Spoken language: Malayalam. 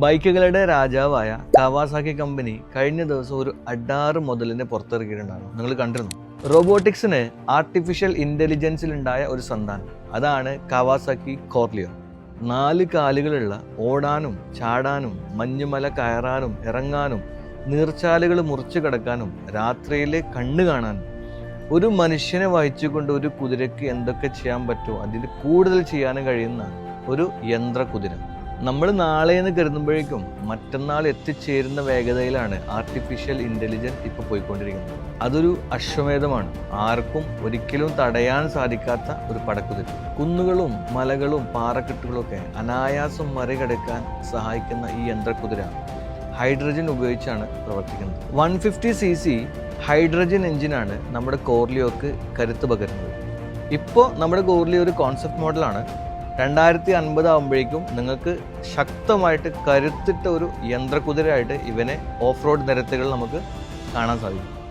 ബൈക്കുകളുടെ രാജാവായ കവാസാക്കി കമ്പനി കഴിഞ്ഞ ദിവസം ഒരു അഡാറ് മുതലിനെ പുറത്തിറക്കിയിട്ടുണ്ടായിരുന്നു. നിങ്ങൾ കണ്ടിരുന്നു? റോബോട്ടിക്സിന് ആർട്ടിഫിഷ്യൽ ഇന്റലിജൻസിലുണ്ടായ ഒരു സന്താനം. അതാണ് കവാസാക്കി കോർലിയോ. 4 കാലുകളുള്ള ഓടാനും ചാടാനും മഞ്ഞുമല കയറാനും ഇറങ്ങാനും നീർച്ചാലുകൾ മുറിച്ചു കടക്കാനും രാത്രിയിലെ കണ്ണ് കാണാനും ഒരു മനുഷ്യനെ വഹിച്ചുകൊണ്ട് ഒരു കുതിരയ്ക്ക് എന്തൊക്കെ ചെയ്യാൻ പറ്റുമോ അതിൽ കൂടുതൽ ചെയ്യാനും കഴിയുന്ന ഒരു യന്ത്രക്കുതിര. നമ്മൾ നാളെ എന്ന് കരുതുമ്പോഴേക്കും മറ്റന്നാൾ എത്തിച്ചേരുന്ന വേഗതയിലാണ് ആർട്ടിഫിഷ്യൽ ഇന്റലിജൻസ് ഇപ്പോൾ പോയിക്കൊണ്ടിരിക്കുന്നത്. അതൊരു അശ്വമേധമാണ്. ആർക്കും ഒരിക്കലും തടയാൻ സാധിക്കാത്ത ഒരു പടക്കുതിര. കുന്നുകളും മലകളും പാറക്കെട്ടുകളും ഒക്കെ അനായാസം മറികടക്കാൻ സഹായിക്കുന്ന ഈ യന്ത്രക്കുതിര ഹൈഡ്രജൻ ഉപയോഗിച്ചാണ് പ്രവർത്തിക്കുന്നത്. 150cc ഹൈഡ്രജൻ എഞ്ചിനാണ് നമ്മുടെ കോർലിയോക്ക് കരുത്ത് പകരുന്നത്. ഇപ്പോൾ നമ്മുടെ കോർലിയോ ഒരു കോൺസെപ്റ്റ് മോഡലാണ്. 2050 ആകുമ്പോഴേക്കും നിങ്ങൾക്ക് ശക്തമായിട്ട് കരുത്തിട്ട ഒരു യന്ത്രക്കുതിരയായിട്ട് ഇവനെ ഓഫ് റോഡ് നിരത്തുകൾ നമുക്ക് കാണാൻ സാധിക്കും.